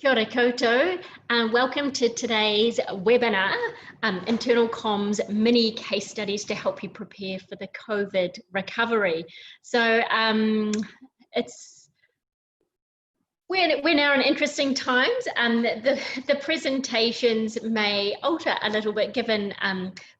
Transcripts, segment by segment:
Kia ora koutou, and welcome to today's webinar, Internal Comms mini case studies to help you prepare for the COVID recovery. So we're now in interesting times, and the presentations may alter a little bit given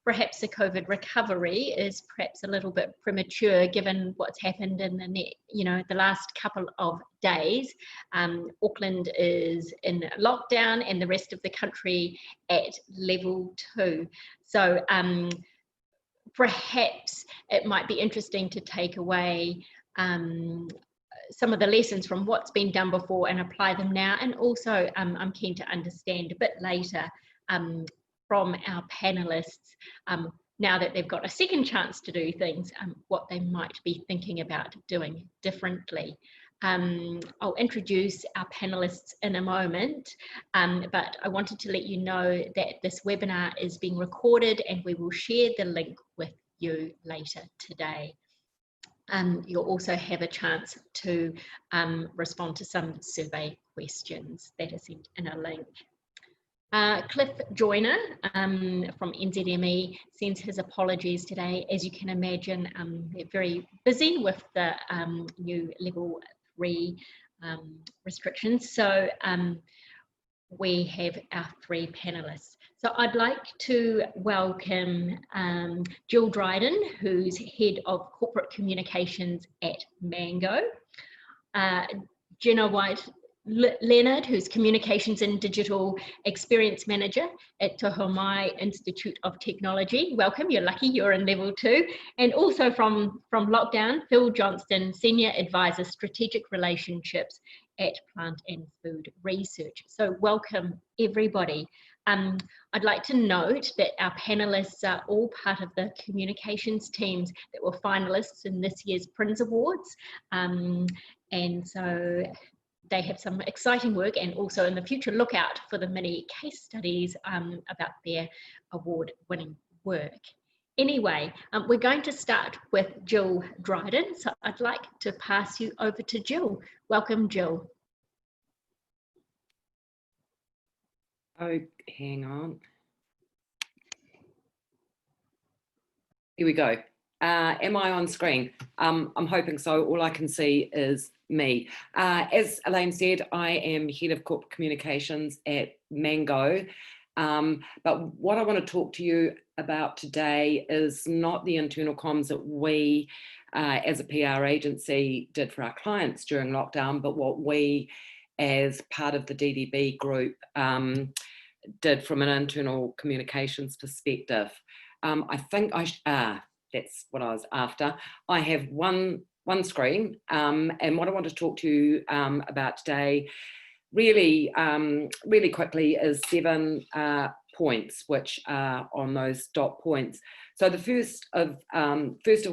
perhaps the COVID recovery is perhaps a little bit premature given what's happened in the last couple of days. Auckland is in lockdown and the rest of the country at level 2. So perhaps it might be interesting to take away some of the lessons from what's been done before and apply them now. And also I'm keen to understand a bit later from our panelists, now that they've got a second chance to do things, what they might be thinking about doing differently. I'll introduce our panelists in a moment, but I wanted to let you know that this webinar is being recorded and we will share the link with you later today. You'll also have a chance to respond to some survey questions that are sent in a link. Cliff Joyner from NZME sends his apologies today. As you can imagine, they're very busy with the new level 3 restrictions. So we have our 3 panelists. So I'd like to welcome Jill Dryden, who's Head of Corporate Communications at Mango, Jenna Waite-Leonard, who's Communications and Digital Experience Manager at Ohomai Institute of Technology. Welcome, you're lucky you're in level 2. And also from lockdown, Phil Johnstone, Senior Advisor, Strategic Relationships at Plant and Food Research. So welcome everybody. I'd like to note that our panelists are all part of the communications teams that were finalists in this year's PRINZ Awards. And so they have some exciting work, and also in the future look out for the mini case studies about their award-winning work. Anyway, we're going to start with Jill Dryden, so I'd like to pass you over to Jill. Welcome, Jill. Oh, hang on. Here we go. Am I on screen? I'm hoping so. All I can see is me. As Elaine said, I am Head of Corporate Communications at Mango. But what I want to talk to you about today is not the internal comms that we, as a PR agency, did for our clients during lockdown, but what we, as part of the DDB group, did from an internal communications perspective. I think that's what I was after. I have one screen, and what I want to talk to you about today really quickly is 7 points, which are on those dot points. So the first of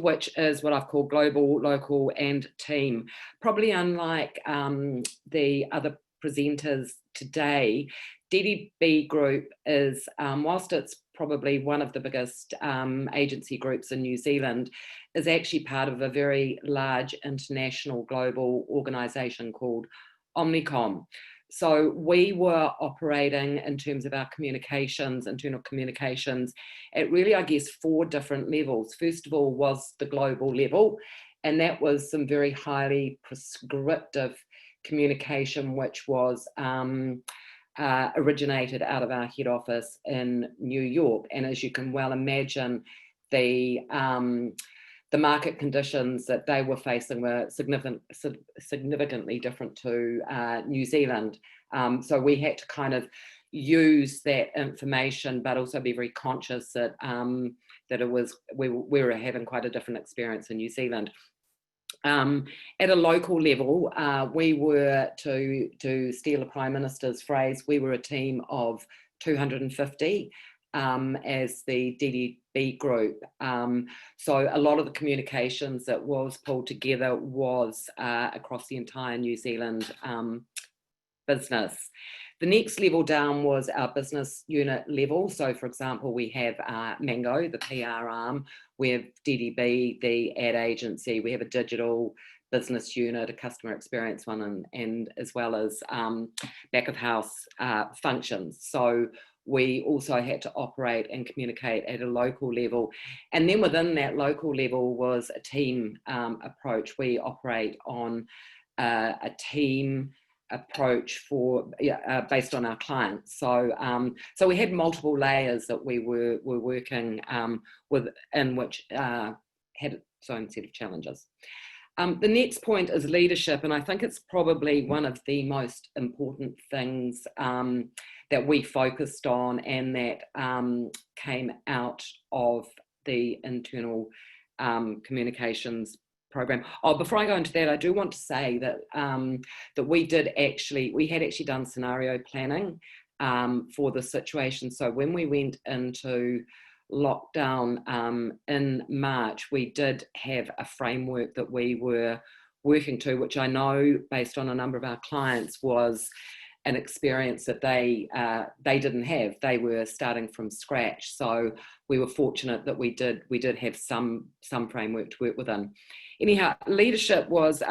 which is what I've called global, local, and team. Probably unlike the other presenters today, DDB Group is, whilst it's probably one of the biggest agency groups in New Zealand, is actually part of a very large international global organisation called Omnicom. So we were operating in terms of our communications, internal communications, at really, I guess, 4 different levels. First of all was the global level, and that was some very highly prescriptive communication, which was originated out of our head office in New York. And as you can well imagine, the market conditions that they were facing were significantly different to New Zealand. So we had to kind of use that information, but also be very conscious that we were having quite a different experience in New Zealand. At a local level, we were, to steal a Prime Minister's phrase, we were a team of 250 as the DDB group. So a lot of the communications that was pulled together was across the entire New Zealand business. The next level down was our business unit level. So for example, we have Mango, the PR arm, we have DDB, the ad agency, we have a digital business unit, a customer experience one, and as well as back of house functions. So we also had to operate and communicate at a local level. And then within that local level was a team approach. We operate on a team approach for based on our clients. So so we had multiple layers that we were working with, in which had its own set of challenges. The next point is leadership, and I think it's probably one of the most important things that we focused on, and that came out of the internal communications program. Oh, before I go into that, I do want to say that that we had actually done scenario planning for the situation. So when we went into lockdown in March, we did have a framework that we were working to, which I know, based on a number of our clients, was an experience that they didn't have. They were starting from scratch. So we were fortunate that we did have some framework to work within. Anyhow, leadership was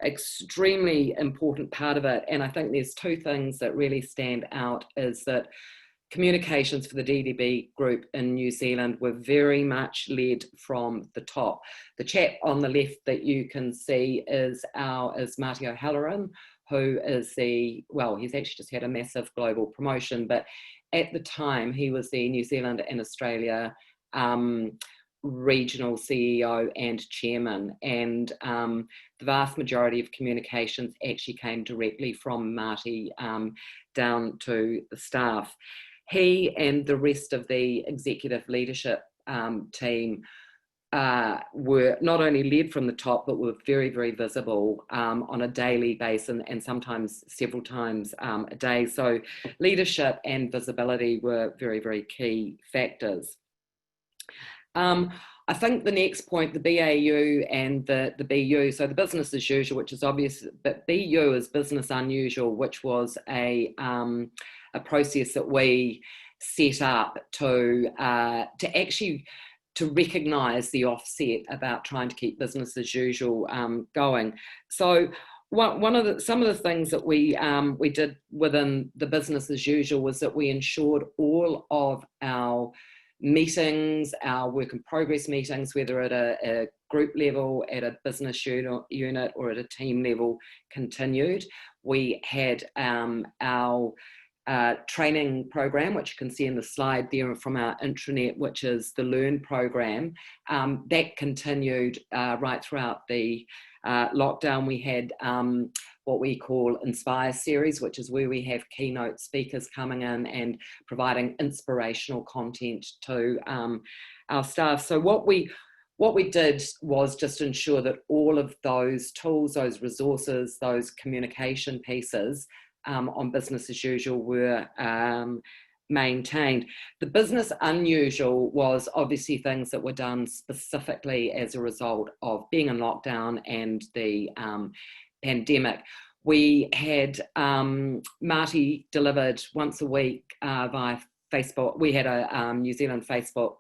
extremely important part of it. And I think there's two things that really stand out, is that communications for the DDB group in New Zealand were very much led from the top. The chap on the left that you can see is Marty O'Halloran, who is he's actually just had a massive global promotion, but at the time he was the New Zealand and Australia regional CEO and chairman, and the vast majority of communications actually came directly from Marty down to the staff. He and the rest of the executive leadership team were not only led from the top, but were very, very visible on a daily basis, and sometimes several times a day. So leadership and visibility were very, very key factors. I think the next point, the BAU and the BU, so the business as usual, which is obvious, but BU is business unusual, which was a process that we set up to actually to recognise the offset about trying to keep business as usual going. So some of the things that we did within the business as usual was that we ensured all of our meetings, our work in progress meetings, whether at a group level, at a business unit or at a team level, continued. We had our training program, which you can see in the slide there from our intranet, which is the Learn program. That continued right throughout the lockdown. We had what we call Inspire series, which is where we have keynote speakers coming in and providing inspirational content to our staff. So what we did was just ensure that all of those tools, those resources, those communication pieces on business as usual were maintained. The business unusual was obviously things that were done specifically as a result of being in lockdown and the pandemic. We had Marty delivered once a week via Facebook. We had a New Zealand Facebook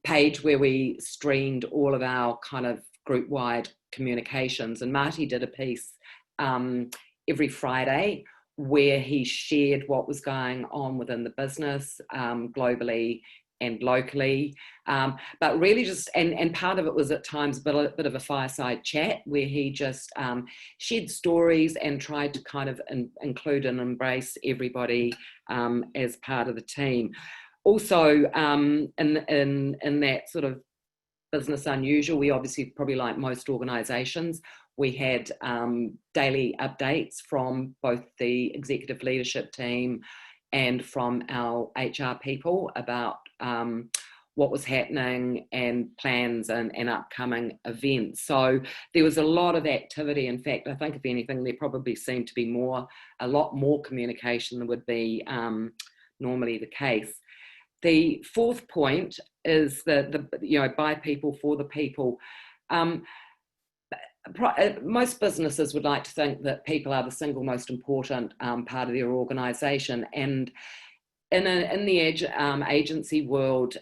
page where we streamed all of our kind of group-wide communications, and Marty did a piece every Friday where he shared what was going on within the business globally and locally, but really just, and part of it was at times a bit of a fireside chat where he just shared stories and tried to kind of include and embrace everybody as part of the team. Also, in that sort of business unusual, we obviously, probably like most organisations, we had daily updates from both the executive leadership team and from our HR people about what was happening and plans and upcoming events. So there was a lot of activity. In fact, I think if anything, there probably seemed to be a lot more communication than would be normally the case. The fourth point is that by people, for the people. Most businesses would like to think that people are the single most important part of their organisation, and in the agency world,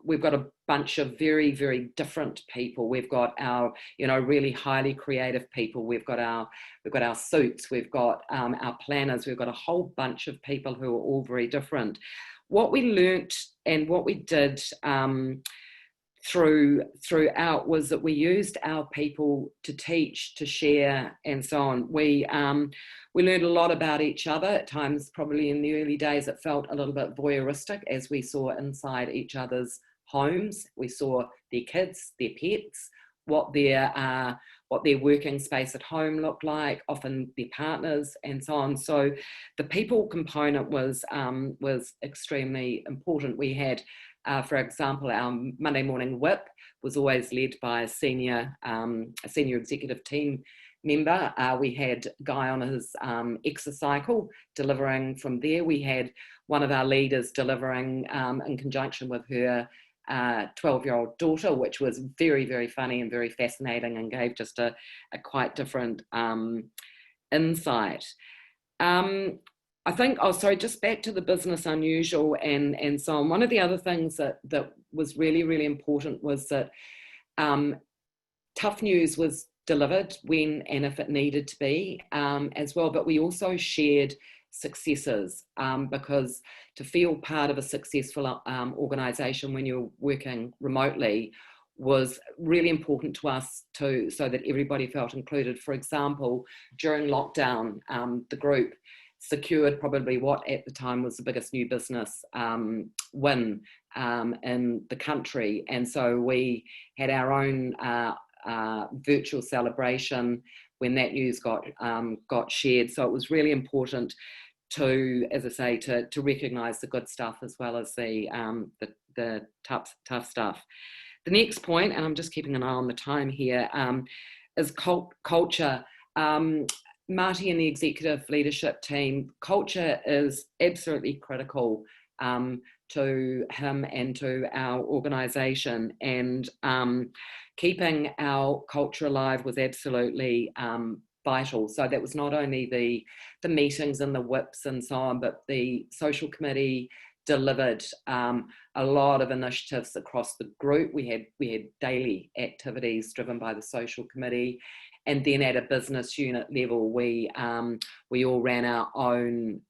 we've got a bunch of very, very different people. We've got our, really highly creative people. We've got our suits. We've got our planners. We've got a whole bunch of people who are all very different. What we learnt and what we did throughout was that we used our people to teach, to share, and so on. We learned a lot about each other. At times, probably in the early days, it felt a little bit voyeuristic as we saw inside each other's homes. We saw their kids, their pets, what their working space at home looked like, often their partners, and so on. So the people component was extremely important. We had, for example, our Monday morning whip was always led by a senior executive team member. We had Guy on his exercycle delivering from there. We had one of our leaders delivering in conjunction with her 12-year-old daughter, which was very, very funny and very fascinating and gave just a quite different insight. I think, just back to the business unusual and so on. One of the other things that was really, really important was that tough news was delivered when and if it needed to be as well, but we also shared successes because to feel part of a successful organisation when you're working remotely was really important to us too, so that everybody felt included. For example, during lockdown, the group secured probably what at the time was the biggest new business win in the country, and so we had our own virtual celebration when that news got shared. So it was really important to, as I say, to recognise the good stuff as well as the tough stuff. The next point, and I'm just keeping an eye on the time here, is culture. Marty and the executive leadership team, culture is absolutely critical to him and to our organisation, and keeping our culture alive was absolutely vital. So that was not only the meetings and the whips and so on, but the social committee delivered a lot of initiatives across the group. We had daily activities driven by the social committee, and then at a business unit level, we all ran our own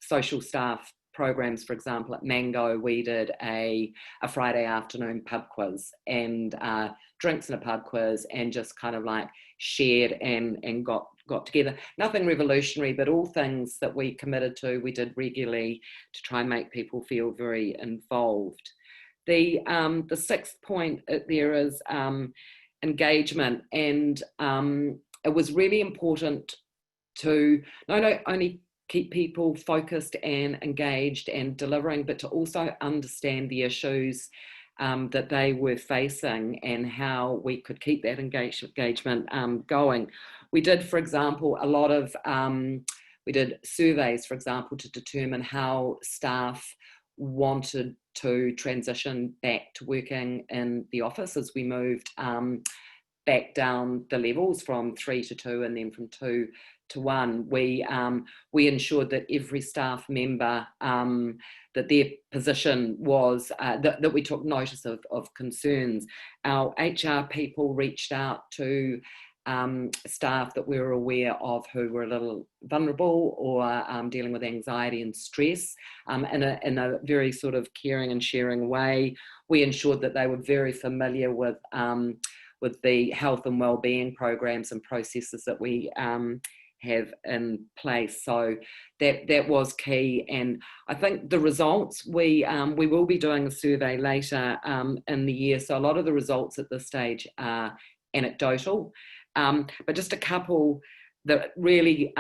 social staff programs. For example, at Mango, we did a Friday afternoon pub quiz and drinks and a pub quiz, and just kind of like shared and got together. Nothing revolutionary, but all things that we committed to, we did regularly to try and make people feel very involved. The sixth point there is engagement, and it was really important to not only keep people focused and engaged and delivering, but to also understand the issues that they were facing and how we could keep that engagement going. We did, for example, a lot of, we did surveys, for example, to determine how staff wanted to transition back to working in the office as we moved back down the levels from 3 to 2 and then from 2 to 1. We ensured that every staff member, that their position was, that we took notice of concerns. Our HR people reached out to staff that we were aware of who were a little vulnerable or dealing with anxiety and stress in a very sort of caring and sharing way. We ensured that they were very familiar with the health and wellbeing programs and processes that we have in place. So that was key. And I think the results, we will be doing a survey later in the year. So a lot of the results at this stage are anecdotal. But just a couple that really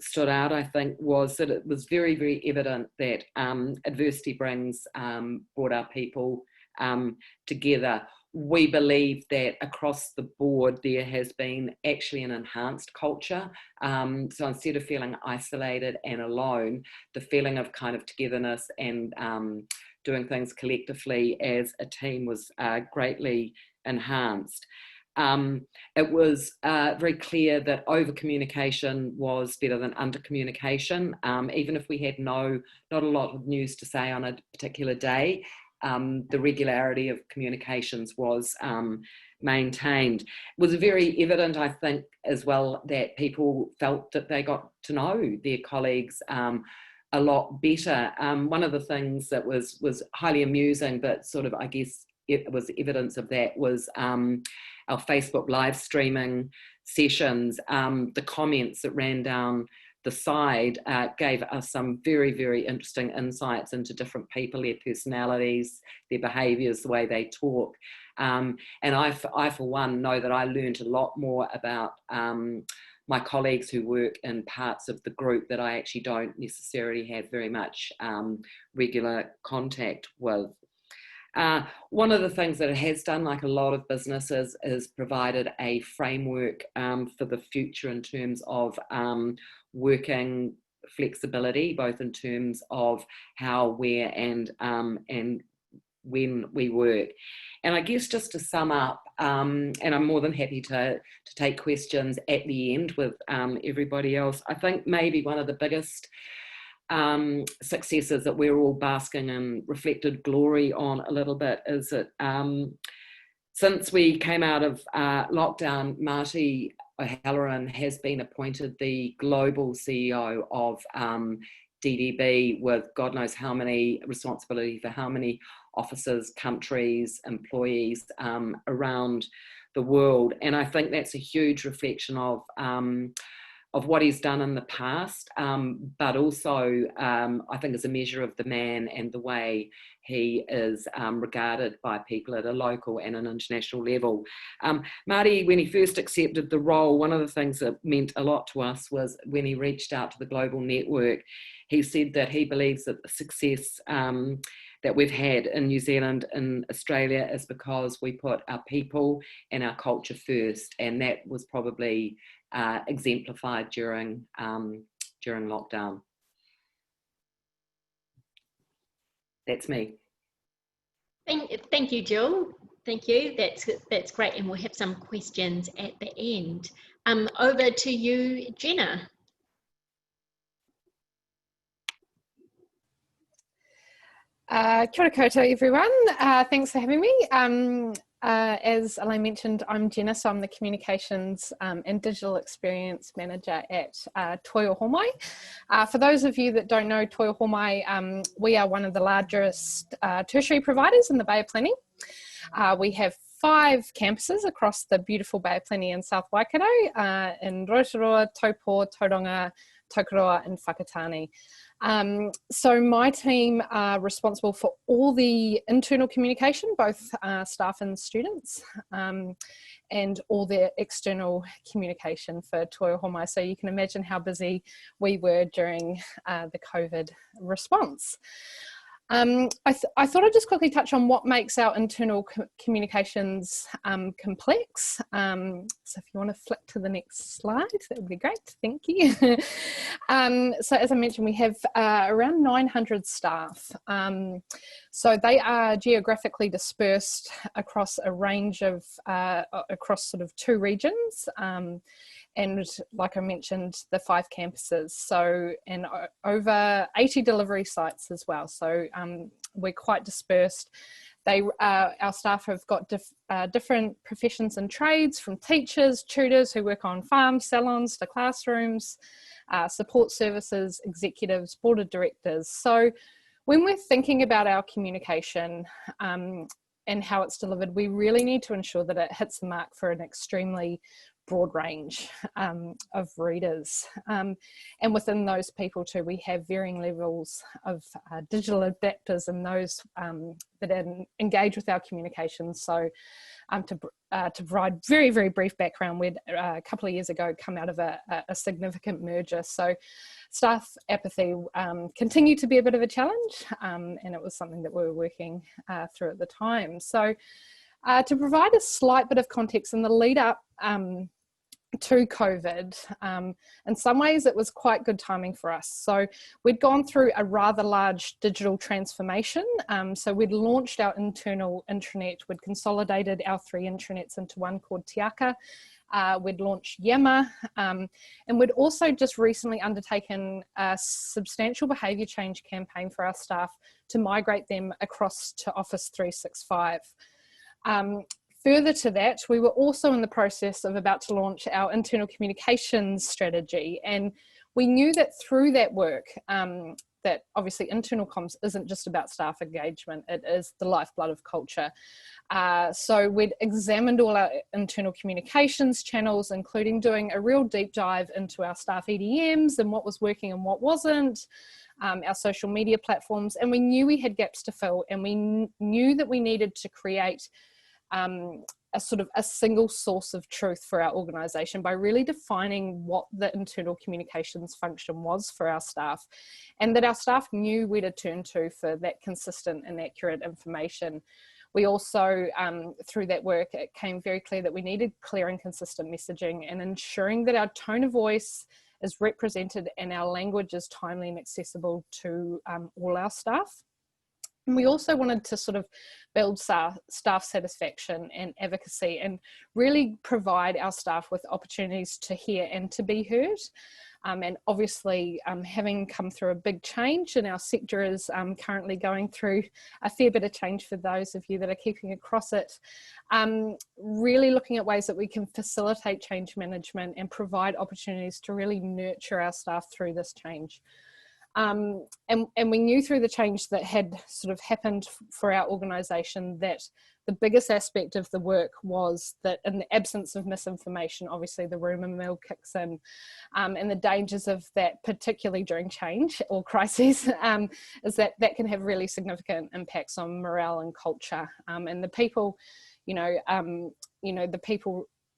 stood out, I think, was that it was very, very evident that adversity brought our people together. We believe that across the board there has been actually an enhanced culture. So instead of feeling isolated and alone, the feeling of kind of togetherness and doing things collectively as a team was greatly enhanced. It was very clear that over communication was better than under communication. Even if we had not a lot of news to say on a particular day, the regularity of communications was maintained. It was very evident, I think, as well, that people felt that they got to know their colleagues a lot better. One of the things that was highly amusing, but sort of, I guess, it was evidence of that, was our Facebook live streaming sessions. The comments that ran down the side gave us some very, very interesting insights into different people, their personalities, their behaviours, the way they talk. And I, for one, know that I learned a lot more about my colleagues who work in parts of the group that I actually don't necessarily have very much regular contact with. One of the things that it has done, like a lot of businesses, is provided a framework for the future in terms of working flexibility, both in terms of how, where, and when we work. And I guess just to sum up, and I'm more than happy to take questions at the end with everybody else, I think maybe one of the biggest successes that we're all basking in reflected glory on a little bit is that since we came out of lockdown, Marty O'Halloran has been appointed the global CEO of DDB, with God knows how many responsibility for how many offices, countries, employees around the world. And I think that's a huge reflection of what he's done in the past, but also I think is a measure of the man and the way he is regarded by people at a local and an international level. Marty, when he first accepted the role, one of the things that meant a lot to us was when he reached out to the global network, he said that he believes that the success that we've had in New Zealand and Australia is because we put our people and our culture first, and that was probably exemplified during lockdown. That's me. Thank you, Jill. Thank you. That's great, and we'll have some questions at the end. Over to you, Jenna. Kia ora koutou, everyone. Thanks for having me. As Elaine mentioned, I'm Jenna, so I'm the Communications and Digital Experience Manager at Toi Ohomai. For those of you that don't know Toi Ohomai, we are one of the largest tertiary providers in the Bay of Plenty. We have 5 campuses across the beautiful Bay of Plenty in South Waikato, in Rotorua, Taupo, Tauranga, Tokoroa and Whakatane. So my team are responsible for all the internal communication, both staff and students, and all the external communication for Toi Ohomai. So you can imagine how busy we were during the COVID response. I thought I'd just quickly touch on what makes our internal communications complex. So if you want to flick to the next slide, that would be great. Thank you. So as I mentioned, we have around 900 staff. So they are geographically dispersed across a range of, across sort of 2 regions. And like I mentioned, the 5 campuses, so, and over 80 delivery sites as well. So we're quite dispersed. Our staff have got different professions and trades, from teachers, tutors who work on farms, salons, to classrooms, support services, executives, board of directors. So when we're thinking about our communication and how it's delivered, we really need to ensure that it hits the mark for an extremely broad range of readers, and within those people too, we have varying levels of digital adapters and those that engage with our communications. So to provide very, very brief background, we'd a couple of years ago come out of a significant merger, so staff apathy continued to be a bit of a challenge, and it was something that we were working through at the time. So to provide a slight bit of context in the lead up to COVID, in some ways it was quite good timing for us. So we'd gone through a rather large digital transformation. So we'd launched our internal intranet, we'd consolidated our 3 intranets into one called Te Aka, We'd launched Yammer, and we'd also just recently undertaken a substantial behaviour change campaign for our staff to migrate them across to Office 365. Further to that, we were also in the process of about to launch our internal communications strategy, and we knew that through that work, that obviously internal comms isn't just about staff engagement, it is the lifeblood of culture. So we'd examined all our internal communications channels, including doing a real deep dive into our staff EDMs and what was working and what wasn't, our social media platforms, and we knew we had gaps to fill, and we knew that we needed to create a sort of a single source of truth for our organisation by really defining what the internal communications function was for our staff, and that our staff knew where to turn to for that consistent and accurate information. We also, through that work, it came very clear that we needed clear and consistent messaging and ensuring that our tone of voice is represented and our language is timely and accessible to all our staff. And we also wanted to sort of build staff satisfaction and advocacy and really provide our staff with opportunities to hear and to be heard. And obviously, having come through a big change, and our sector is currently going through a fair bit of change for those of you that are keeping across it, really looking at ways that we can facilitate change management and provide opportunities to really nurture our staff through this change. And we knew through the change that had sort of happened for our organisation that the biggest aspect of the work was that in the absence of misinformation, obviously the rumour mill kicks in, and the dangers of that, particularly during change or crises, is that that can have really significant impacts on morale and culture. And the people,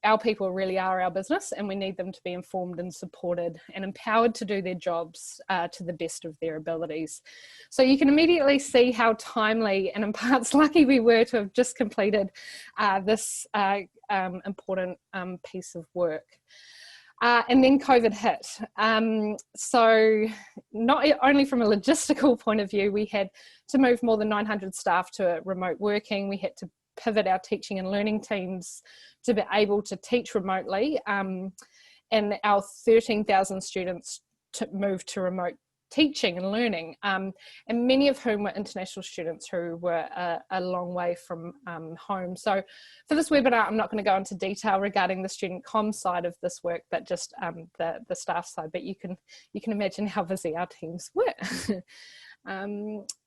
our people really are our business, and we need them to be informed and supported and empowered to do their jobs to the best of their abilities. So you can immediately see how timely and in parts lucky we were to have just completed this important piece of work. And then COVID hit. So not only from a logistical point of view, we had to move more than 900 staff to remote working. We had to pivot our teaching and learning teams to be able to teach remotely, and our 13,000 students to move to remote teaching and learning, and many of whom were international students who were a long way from home. So for this webinar, I'm not going to go into detail regarding the student comms side of this work, but just the staff side, but you can imagine how busy our teams were.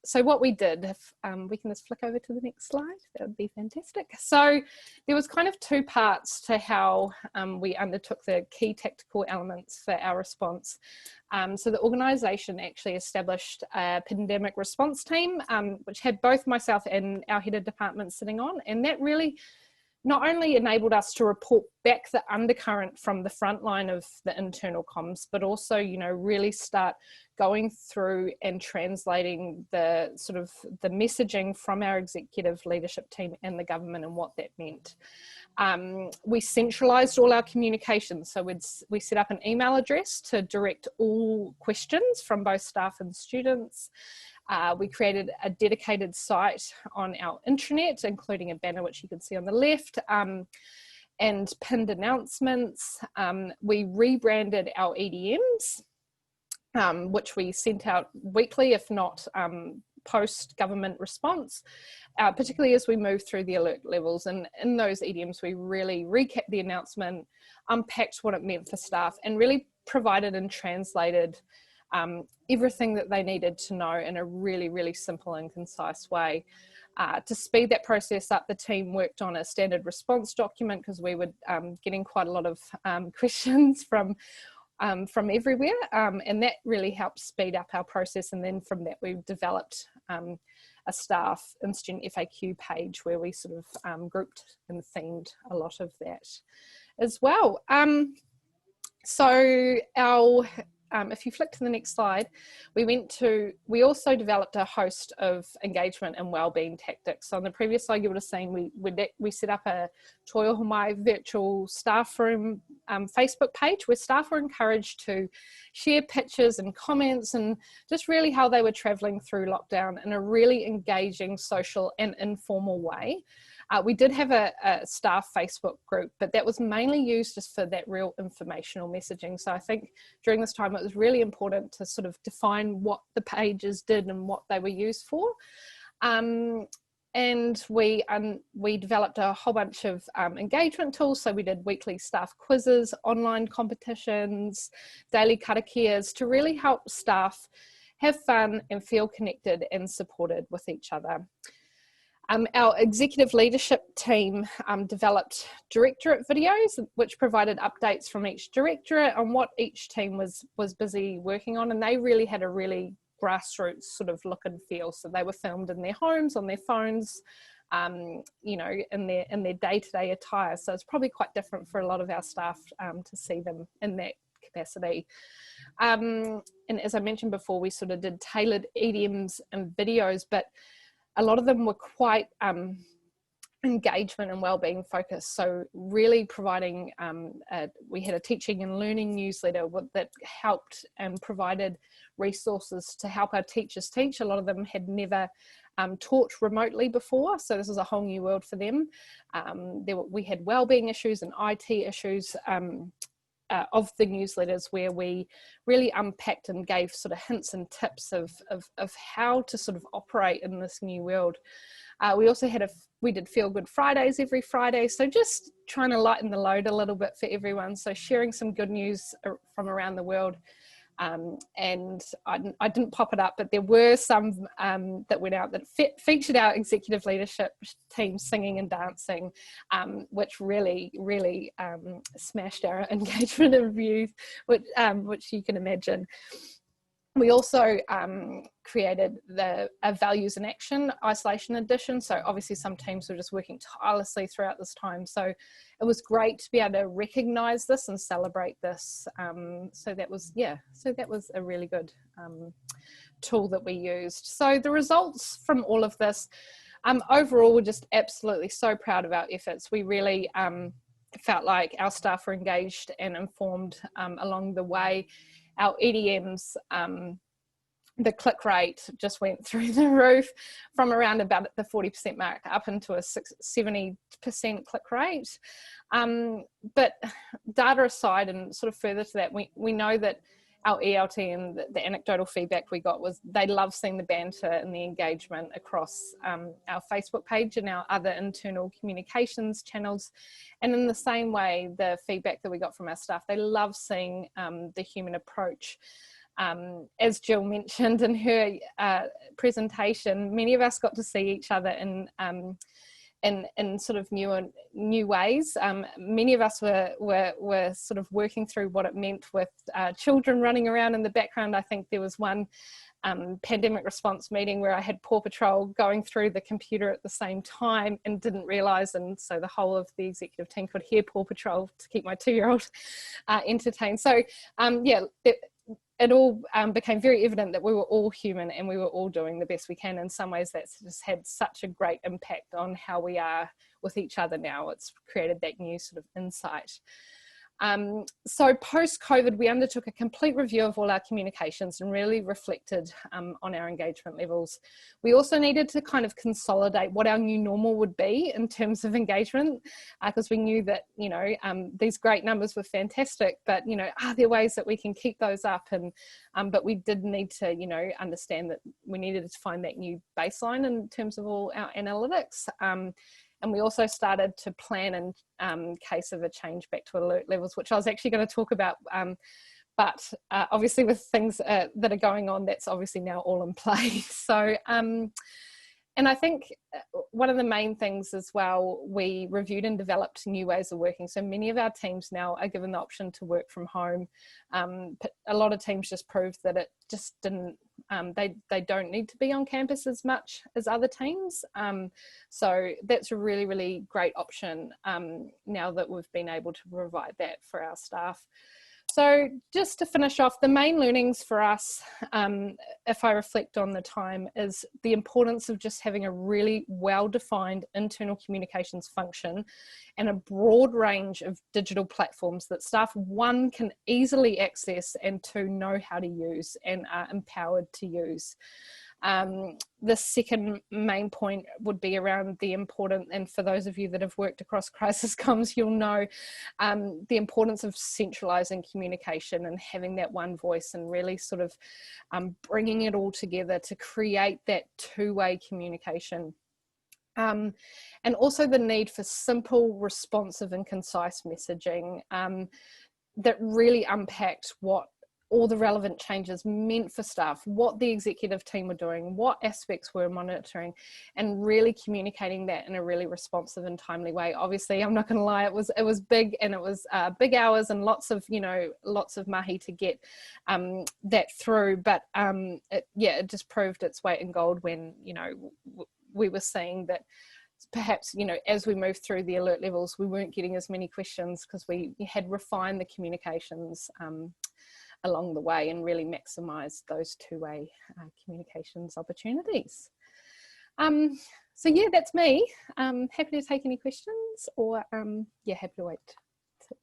So what we did, if we can just flick over to the next slide, that would be fantastic. So there was kind of two parts to how we undertook the key tactical elements for our response. So the organisation actually established a pandemic response team, which had both myself and our head of department sitting on, and that really not only enabled us to report back the undercurrent from the front line of the internal comms, but also, really start going through and translating the sort of the messaging from our executive leadership team and the government and what that meant. We centralised all our communications. So we set up an email address to direct all questions from both staff and students. We created a dedicated site on our intranet, including a banner which you can see on the left, and pinned announcements. We rebranded our EDMs, which we sent out weekly, if not post-government response, particularly as we move through the alert levels. And in those EDMs, we really recapped the announcement, unpacked what it meant for staff, and really provided and translated everything that they needed to know in a really, really simple and concise way. To speed that process up, the team worked on a standard response document because we were getting quite a lot of questions from everywhere, and that really helped speed up our process. And then from that, we developed a staff and student FAQ page where we sort of grouped and themed a lot of that as well. So our if you flick to the next slide, we also developed a host of engagement and wellbeing tactics. So on the previous slide, you would have seen we set up a Toi Ohomai virtual staff room Facebook page where staff were encouraged to share pictures and comments and just really how they were travelling through lockdown in a really engaging, social and informal way. We did have a staff Facebook group, but that was mainly used just for that real informational messaging. So I think during this time, it was really important to sort of define what the pages did and what they were used for. And we developed a whole bunch of engagement tools. So we did weekly staff quizzes, online competitions, daily karakias to really help staff have fun and feel connected and supported with each other. Our executive leadership team developed directorate videos, which provided updates from each directorate on what each team was busy working on, and they really had a really grassroots sort of look and feel. So they were filmed in their homes, on their phones, you know, in their day-to-day attire. So it's probably quite different for a lot of our staff to see them in that capacity. And as I mentioned before, we sort of did tailored EDMs and videos, but a lot of them were quite engagement and wellbeing focused. So really providing, we had a teaching and learning newsletter that helped and provided resources to help our teachers teach. A lot of them had never taught remotely before, so this is a whole new world for them. We had wellbeing issues and IT issues of the newsletters, where we really unpacked and gave sort of hints and tips of how to sort of operate in this new world. We also we did Feel Good Fridays every Friday, so just trying to lighten the load a little bit for everyone. So sharing some good news from around the world. And I didn't pop it up, but there were some that went out that featured our executive leadership team singing and dancing, which really smashed our engagement and views, which you can imagine. We also created a values in action isolation edition. So obviously some teams were just working tirelessly throughout this time. So it was great to be able to recognize this and celebrate this. So that was a really good tool that we used. So the results from all of this, overall, we're just absolutely so proud of our efforts. We really felt like our staff were engaged and informed along the way. Our EDMs, the click rate just went through the roof from around about the 40% mark up into a 70% click rate. But data aside, and sort of further to that, we know that our ELT and the anecdotal feedback we got was they love seeing the banter and the engagement across our Facebook page and our other internal communications channels. And in the same way, the feedback that we got from our staff, they love seeing the human approach. As Jill mentioned in her presentation, many of us got to see each other in sort of new ways. Many of us were sort of working through what it meant with children running around in the background. I think there was one pandemic response meeting where I had Paw Patrol going through the computer at the same time and didn't realise, and so the whole of the executive team could hear Paw Patrol to keep my 2-year-old entertained. So yeah, it all became very evident that we were all human and we were all doing the best we can. In some ways, that's just had such a great impact on how we are with each other now. It's created that new sort of insight. So post-COVID, we undertook a complete review of all our communications and really reflected on our engagement levels. We also needed to kind of consolidate what our new normal would be in terms of engagement, because we knew that, you know, these great numbers were fantastic, but, you know, are there ways that we can keep those up? And but we did need to, you know, understand that we needed to find that new baseline in terms of all our analytics. And we also started to plan in case of a change back to alert levels, which I was actually going to talk about. But obviously with things that are going on, that's obviously now all in play. So, and I think one of the main things as well, we reviewed and developed new ways of working. So many of our teams now are given the option to work from home. A lot of teams just proved that it just didn't, they don't need to be on campus as much as other teams. So that's a really, really great option now that we've been able to provide that for our staff. So just to finish off, the main learnings for us, if I reflect on the time, is the importance of just having a really well-defined internal communications function and a broad range of digital platforms that staff, one, can easily access, and two, know how to use and are empowered to use. The second main point would be around the important, and for those of you that have worked across crisis comms, you'll know the importance of centralizing communication and having that one voice and really sort of bringing it all together to create that two-way communication. And also the need for simple, responsive and concise messaging that really unpacked what all the relevant changes meant for staff, what the executive team were doing, what aspects we're monitoring, and really communicating that in a really responsive and timely way. Obviously, I'm not going to lie, it was big, and it was big hours and lots of mahi to get that through. But it just proved its weight in gold when we were seeing that perhaps, as we moved through the alert levels, we weren't getting as many questions because we had refined the communications along the way and really maximised those two-way communications opportunities. So yeah, that's me. Happy to take any questions, or happy to wait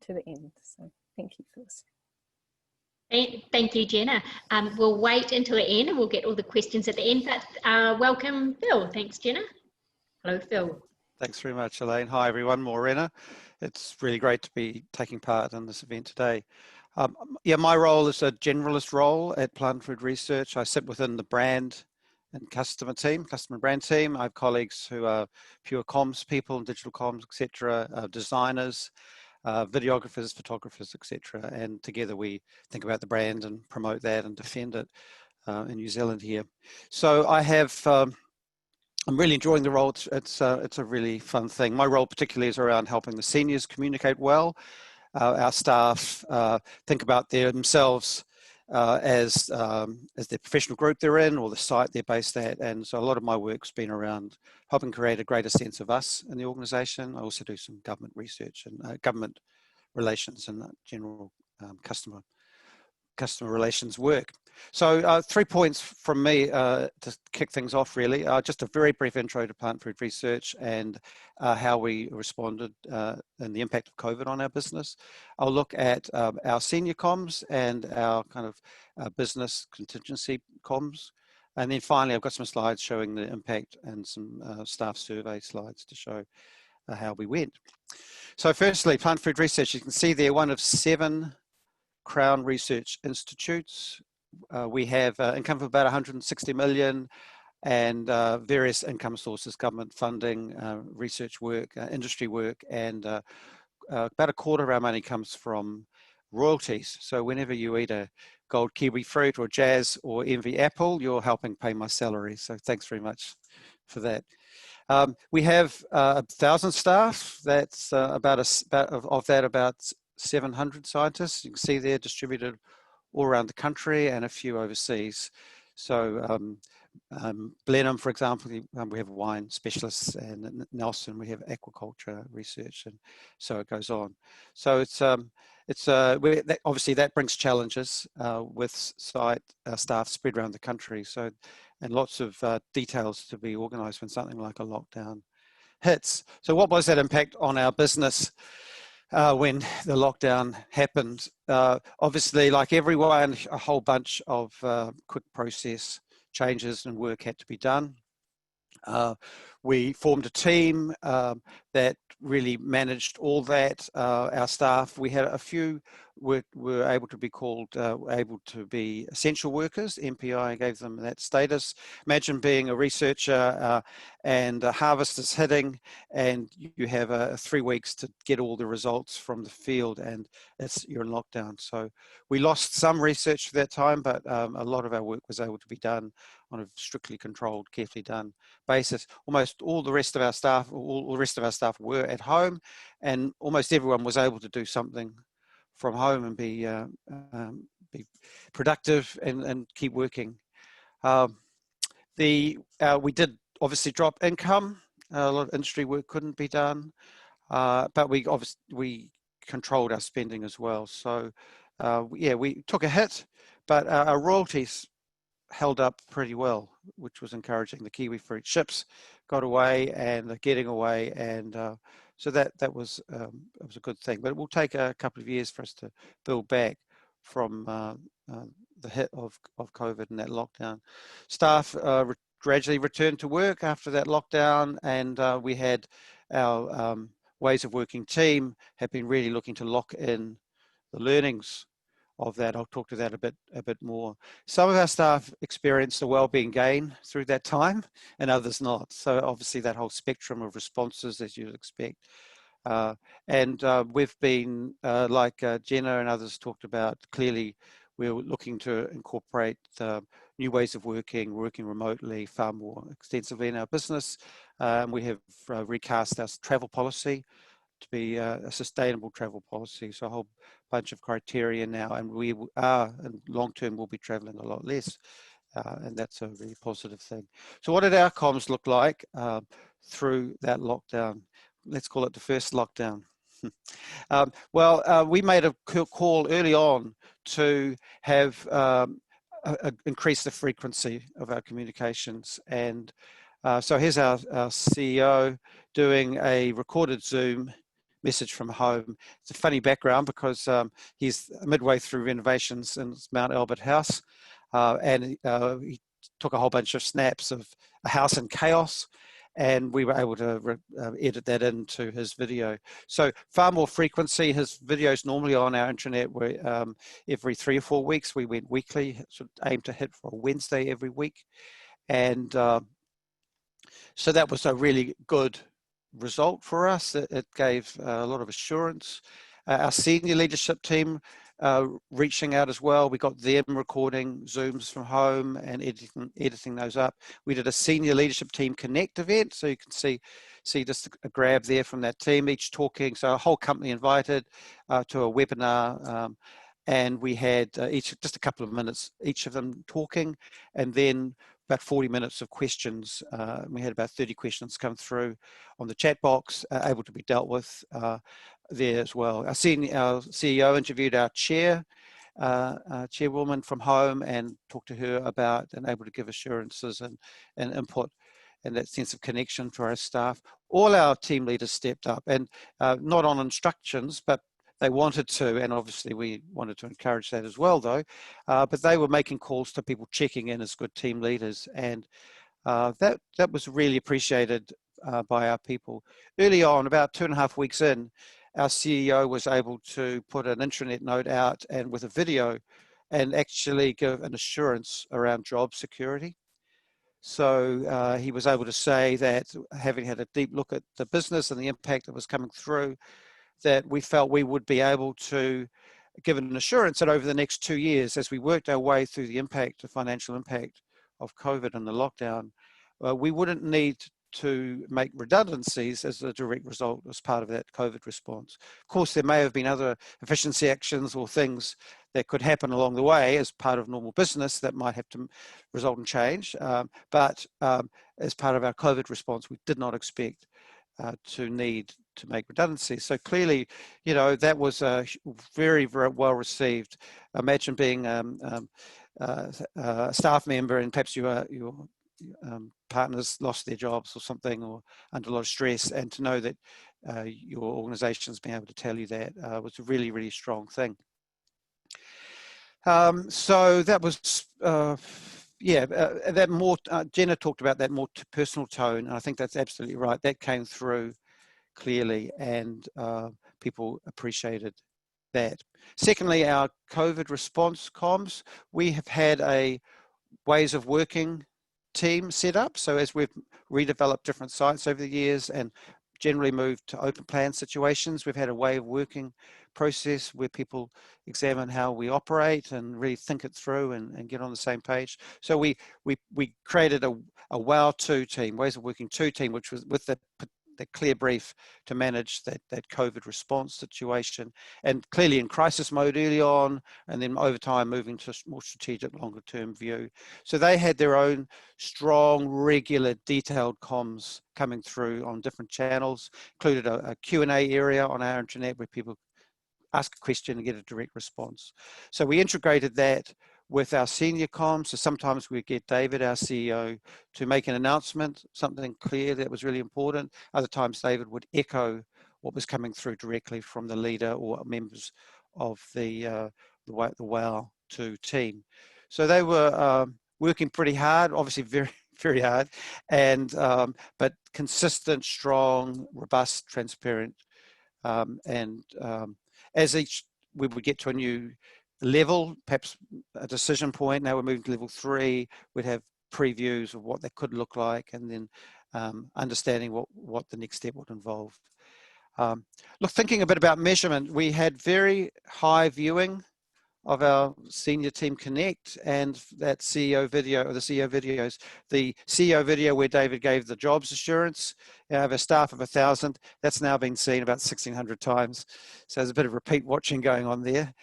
to the end. So thank you for listening. Thank you, Jenna. We'll wait until the end and we'll get all the questions at the end, but welcome, Phil. Thanks, Jenna. Hello, Phil. Thanks very much, Elaine. Hi, everyone. Morena. It's really great to be taking part in this event today. My role is a generalist role at Plant Food Research. I sit within the brand and customer and brand team. I have colleagues who are pure comms people, digital comms, etc., designers, videographers, photographers, etc. And together we think about the brand and promote that and defend it in New Zealand here. So I have, I'm really enjoying the role. It's a really fun thing. My role particularly is around helping the seniors communicate well. Our staff think about themselves as the professional group they're in or the site they're based at. And so a lot of my work's been around helping create a greater sense of us in the organisation. I also do some government research and government relations and general customer relations work. So 3 points from me to kick things off really. Just a very brief intro to Plant Food Research and how we responded and the impact of COVID on our business. I'll look at our senior comms and our kind of business contingency comms. And then finally, I've got some slides showing the impact and some staff survey slides to show how we went. So firstly, Plant Food Research, you can see there one of 7 Crown Research Institutes. We have income of about 160 million and various income sources, government funding, research work, industry work, and about a quarter of our money comes from royalties. So whenever you eat a gold kiwi fruit or jazz or envy apple, you're helping pay my salary. So thanks very much for that. We have 1,000 staff. That's about 700 scientists. You can see they're distributed all around the country and a few overseas. So Blenheim, for example, we have wine specialists, and Nelson, we have aquaculture research, and so it goes on. So obviously that brings challenges with site staff spread around the country. So, and lots of details to be organised when something like a lockdown hits. So what was that impact on our business when the lockdown happened? Obviously, like everyone, a whole bunch of quick process changes and work had to be done. We formed a team that really managed all that. Our staff, we had a few were able to be called able to be essential workers. MPI gave them that status. Imagine being a researcher and harvest is hitting, and you have 3 weeks to get all the results from the field, and you're in lockdown. So we lost some research for that time, but a lot of our work was able to be done on a strictly controlled, carefully done basis. Almost all the rest of our staff, were at home, and almost everyone was able to do something from home and be productive and keep working. We did obviously drop income. A lot of industry work couldn't be done, but we controlled our spending as well. So we took a hit, but our royalties held up pretty well, which was encouraging. The kiwi fruit ships got away and they're getting away, and so that was a good thing. But it will take a couple of years for us to build back from the hit of COVID and that lockdown. Staff gradually returned to work after that lockdown, and we had our ways of working team have been really looking to lock in the learnings of that. I'll talk to that a bit more. Some of our staff experienced a wellbeing gain through that time, and others not. So obviously that whole spectrum of responses, as you'd expect. We've been, like Jenna and others talked about, clearly we're looking to incorporate new ways of working remotely far more extensively in our business. We have recast our travel policy to be a sustainable travel policy. So a whole bunch of criteria now, and we are, in long term, we'll be traveling a lot less. And that's a really positive thing. So what did our comms look like through that lockdown? Let's call it the first lockdown. We made a call early on to have increase the frequency of our communications. And so here's our CEO doing a recorded Zoom message from home. It's a funny background because he's midway through renovations in Mount Albert House, and he took a whole bunch of snaps of a house in chaos, and we were able to edit that into his video. So far more frequency. His videos normally on our intranet were every 3 or 4 weeks. We went weekly, sort of aimed to hit for a Wednesday every week. And so that was a really good result for us. It gave a lot of assurance. Our senior leadership team reaching out as well. We got them recording Zooms from home and editing those up. We did a senior leadership team connect event, so you can see just a grab there from that team, each talking. So a whole company invited to a webinar, and we had each just a couple of minutes, each of them talking, and then about 40 minutes of questions. We had about 30 questions come through on the chat box, able to be dealt with there as well. Our CEO interviewed our chairwoman from home and talked to her about and able to give assurances and input and that sense of connection to our staff. All our team leaders stepped up, and not on instructions, but they wanted to, and obviously we wanted to encourage that as well though, but they were making calls to people checking in as good team leaders, and that was really appreciated by our people. Early on, about 2.5 weeks in, our CEO was able to put an intranet note out and with a video and actually give an assurance around job security. So he was able to say that, having had a deep look at the business and the impact that was coming through, that we felt we would be able to give an assurance that over the next 2 years, as we worked our way through the financial impact of COVID and the lockdown, we wouldn't need to make redundancies as a direct result as part of that COVID response. Of course, there may have been other efficiency actions or things that could happen along the way as part of normal business that might have to result in change. But as part of our COVID response, we did not expect to need to make redundancies. So clearly, that was very, very well received. Imagine being a staff member and perhaps your partners lost their jobs or something, or under a lot of stress, and to know that your organization's been able to tell you that was a really, really strong thing. So that was, that more, Jenna talked about that more personal tone, and I think that's absolutely right. That came through clearly, and people appreciated that. Secondly, our COVID response comms, we have had a ways of working team set up. So as we've redeveloped different sites over the years and generally moved to open plan situations, we've had a way of working process where people examine how we operate and really think it through and get on the same page. So we created a WOW 2 team, ways of working 2 team, which was with the clear brief to manage that COVID response situation, and clearly in crisis mode early on, and then over time moving to more strategic, longer term view. So they had their own strong, regular, detailed comms coming through on different channels, included a Q&A area on our intranet where people ask a question and get a direct response. So we integrated that with our senior comms. So sometimes we get David, our CEO, to make an announcement, something clear that was really important. Other times David would echo what was coming through directly from the leader or members of the WOW 2 team. So they were working pretty hard, obviously very, very hard, and but consistent, strong, robust, transparent, as we would get to a new level, perhaps a decision point. Now we're moving to level 3. We'd have previews of what that could look like, and then understanding what the next step would involve. Look, thinking a bit about measurement, we had very high viewing of our Senior Team Connect and that CEO video, or the CEO videos. The CEO video where David gave the jobs assurance, of a staff of 1,000, that's now been seen about 1,600 times. So there's a bit of repeat watching going on there.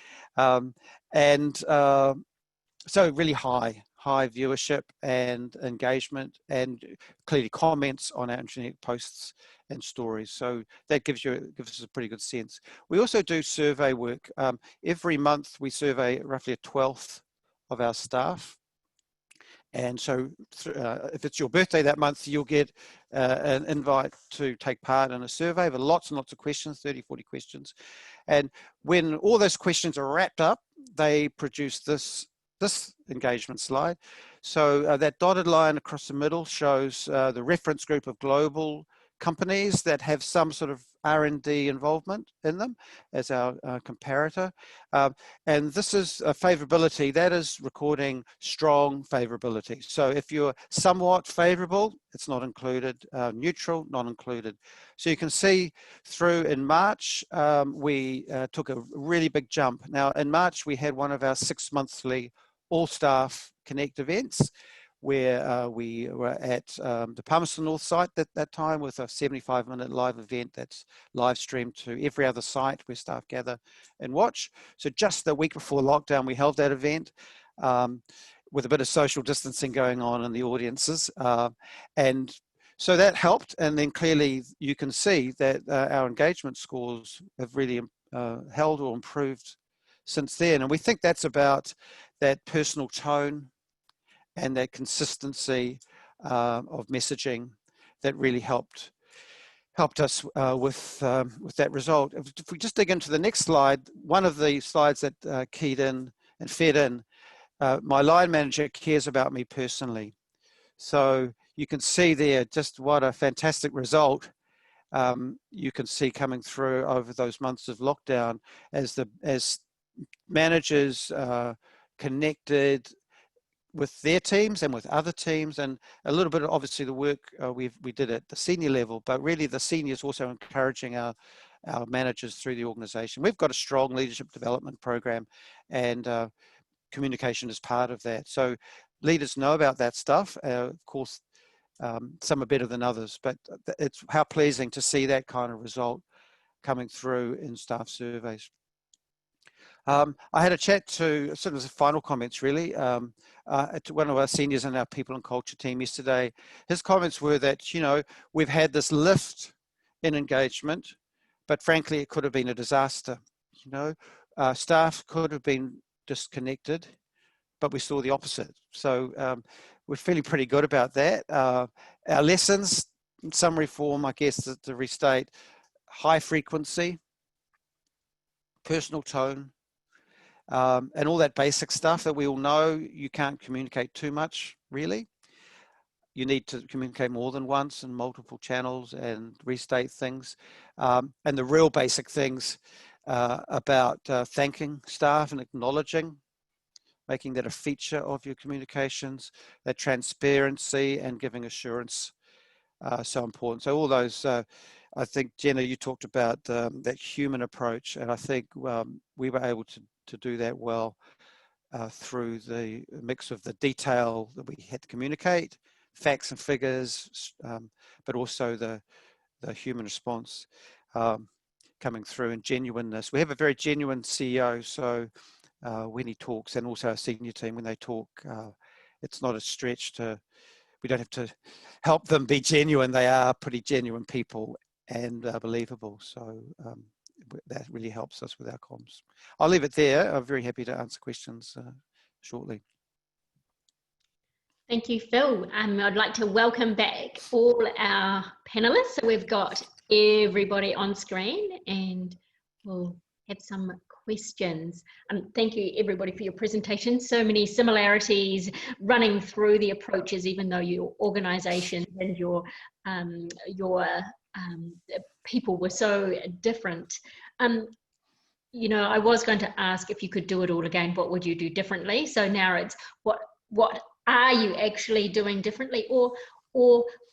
So really high viewership and engagement, and clearly comments on our internet posts and stories. So that gives us a pretty good sense. We also do survey work. Every month we survey roughly 1/12 of our staff. And so if it's your birthday that month, you'll get an invite to take part in a survey with lots and lots of questions, 30, 40 questions. And when all those questions are wrapped up, they produce this engagement slide. So that dotted line across the middle shows the reference group of global companies that have some sort of R&D involvement in them as our comparator. And this is a favorability, that is recording strong favorability. So if you're somewhat favorable, it's not included, neutral, not included. So you can see through in March, we took a really big jump. Now in March, we had one of our 6-monthly all-staff Connect events, where we were at the Palmerston North site at that time with a 75-minute live event that's live streamed to every other site where staff gather and watch. So just the week before lockdown, we held that event with a bit of social distancing going on in the audiences. And so that helped. And then clearly you can see that our engagement scores have really held or improved since then. And we think that's about that personal tone and that consistency of messaging that really helped us with that result. If we just dig into the next slide, one of the slides that keyed in and fed in, my line manager cares about me personally. So you can see there just what a fantastic result you can see coming through over those months of lockdown as managers connected with their teams and with other teams, and a little bit of obviously the work we did at the senior level, but really the seniors also encouraging our managers through the organization. We've got a strong leadership development program, and communication is part of that. So leaders know about that stuff. Of course, some are better than others, but it's how pleasing to see that kind of result coming through in staff surveys. I had a chat to sort of final comments really to one of our seniors in our people and culture team yesterday. His comments were that, you know, we've had this lift in engagement, but frankly, it could have been a disaster. You know, staff could have been disconnected, but we saw the opposite. So we're feeling pretty good about that. Our lessons, in summary form, I guess, to restate: high frequency, personal tone, and all that basic stuff that we all know. You can't communicate too much, really. You need to communicate more than once in multiple channels and restate things. And the real basic things about thanking staff and acknowledging, making that a feature of your communications, that transparency and giving assurance, so important. So all those, I think, Jenna, you talked about that human approach, and I think we were able to do that well through the mix of the detail that we had to communicate, facts and figures, but also the human response coming through, and genuineness. We have a very genuine CEO, so when he talks, and also our senior team when they talk, it's not a stretch we don't have to help them be genuine. They are pretty genuine people and believable. So that really helps us with our comms. I'll leave it there. I'm very happy to answer questions shortly. Thank you, Phil. I'd like to welcome back all our panelists. So we've got everybody on screen, and we'll have some questions. Thank you everybody for your presentation. So many similarities running through the approaches, even though your organisation and your people were so different. You know, I was going to ask if you could do it all again, what would you do differently? So now it's what are you actually doing differently, or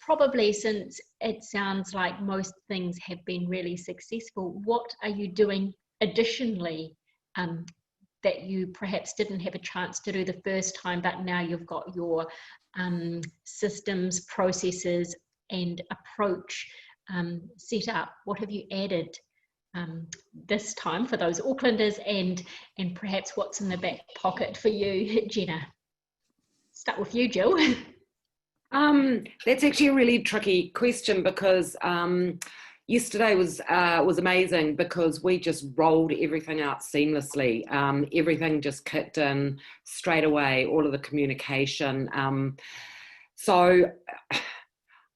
probably, since it sounds like most things have been really successful, what are you doing additionally that you perhaps didn't have a chance to do the first time, but now you've got your systems, processes and approach set up? What have you added this time for those Aucklanders, and perhaps what's in the back pocket for you, Jenna? Start with you, Jill. That's actually a really tricky question, because yesterday was amazing, because we just rolled everything out seamlessly. Everything just kicked in straight away, all of the communication. So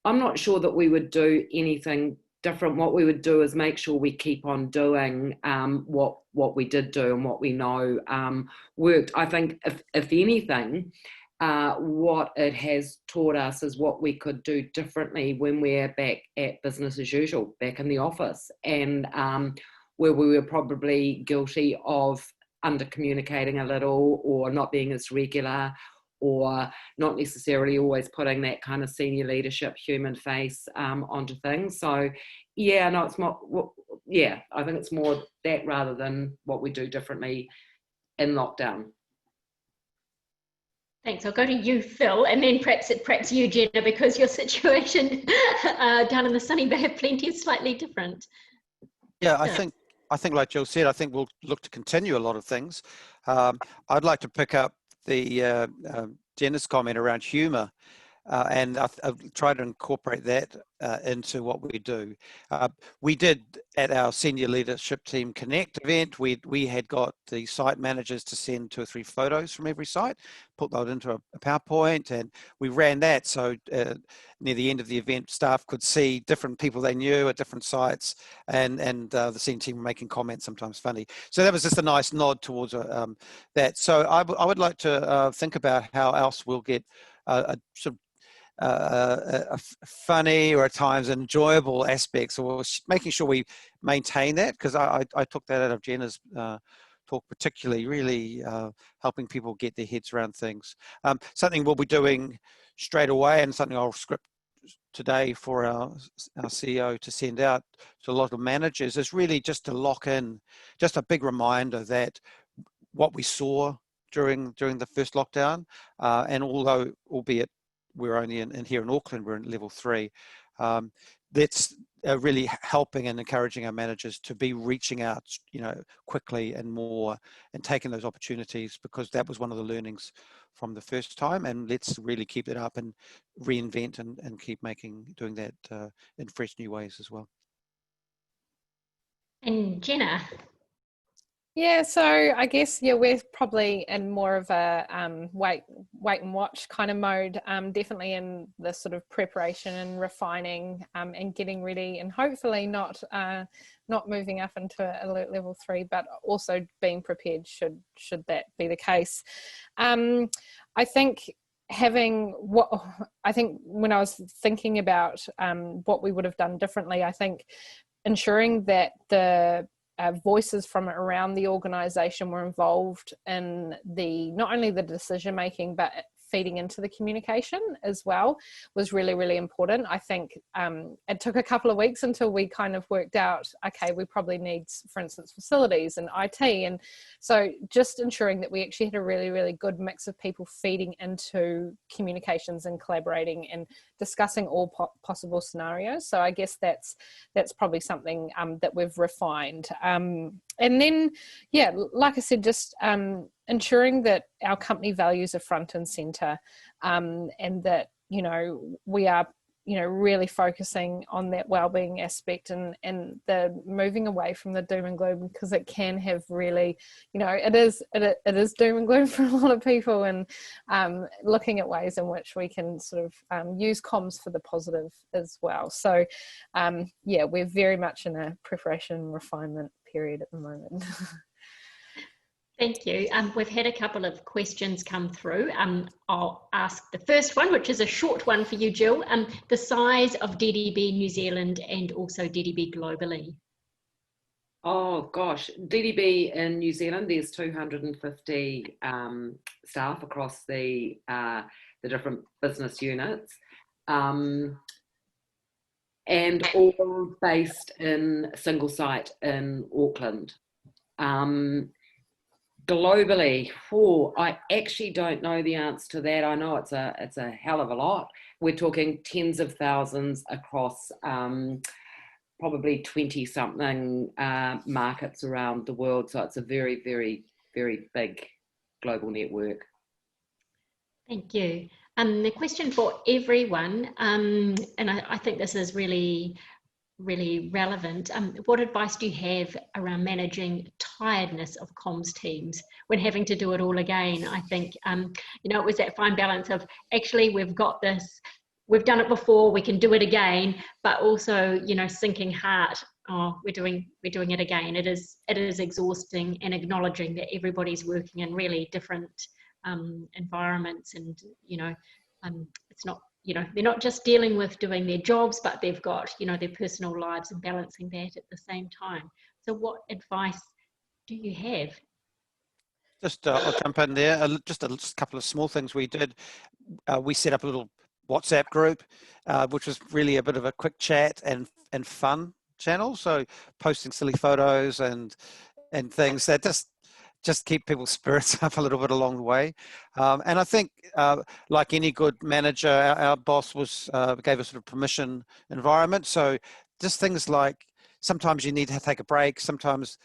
I'm not sure that we would do anything different. What we would do is make sure we keep on doing what we did do and what we know worked. I think if anything, what it has taught us is what we could do differently when we're back at business as usual, back in the office, and where we were probably guilty of under communicating a little, or not being as regular, or not necessarily always putting that kind of senior leadership human face onto things. So yeah, no, it's more, yeah, I think it's more that rather than what we do differently in lockdown. Thanks. I'll go to you, Phil, and then perhaps you, Jenna, because your situation down in the Sunny Bay of Plenty is slightly different. Yeah, I think like Jill said, I think we'll look to continue a lot of things. I'd like to pick up the Jenna's comment around humour, and I've tried to incorporate that into what we do. We did, at our Senior Leadership Team Connect event, we had got the site managers to send 2 or 3 photos from every site, put that into a PowerPoint, and we ran that so near the end of the event, staff could see different people they knew at different sites, and the senior team were making comments, sometimes funny. So that was just a nice nod towards that. So I would like to think about how else we'll get a sort of a funny, or at times enjoyable aspects, or making sure we maintain that, because I took that out of Jenna's talk, particularly really helping people get their heads around things. Something we'll be doing straight away, and something I'll script today for our CEO to send out to a lot of managers, is really just to lock in just a big reminder that what we saw during the first lockdown, and although, albeit we're only in here in Auckland, we're in level 3. That's really helping and encouraging our managers to be reaching out, quickly and more, and taking those opportunities, because that was one of the learnings from the first time. And let's really keep it up and reinvent and keep doing that in fresh new ways as well. And Jenna. Yeah, so I guess, we're probably in more of a wait and watch kind of mode, definitely in the sort of preparation and refining and getting ready, and hopefully not moving up into alert level 3, but also being prepared should that be the case. I think when I was thinking about what we would have done differently, I think ensuring that the voices from around the organisation were involved in not only the decision making, but feeding into the communication as well, was really, really important. I think it took a couple of weeks until we kind of worked out, okay, we probably need, for instance, facilities and IT. And so just ensuring that we actually had a really, really good mix of people feeding into communications and collaborating and discussing all possible scenarios. So I guess that's probably something that we've refined. And then, like I said, just ensuring that our company values are front and center, and that, we are, really focusing on that wellbeing aspect, and the moving away from the doom and gloom, because it can have really, it is doom and gloom for a lot of people, and looking at ways in which we can sort of use comms for the positive as well. So we're very much in a preparation and refinement period at the moment. Thank you. We've had a couple of questions come through. I'll ask the first one, which is a short one for you, Jill. The size of DDB New Zealand and also DDB globally. Oh gosh, DDB in New Zealand, there's 250 staff across the different business units, and all based in a single site in Auckland. Globally, I actually don't know the answer to that. I know it's a hell of a lot. We're talking tens of thousands across probably 20 something markets around the world. So it's a very, very, very big global network. Thank you. The question for everyone, and I think this is really relevant. What advice do you have around managing tiredness of comms teams when having to do it all again? I think, it was that fine balance of actually we've got this, we've done it before, we can do it again, but also, sinking heart, oh, we're doing it again. It is exhausting, and acknowledging that everybody's working in really different environments, and, it's not, they're not just dealing with doing their jobs, but they've got, their personal lives and balancing that at the same time. So what advice do you have? Just I'll jump in there. Just a couple of small things we did. We set up a little WhatsApp group, which was really a bit of a quick chat and fun channel. So posting silly photos and things that just keep people's spirits up a little bit along the way. And I think, like any good manager, our boss gave us sort of permission environment. So just things like, sometimes you need to take a break, sometimes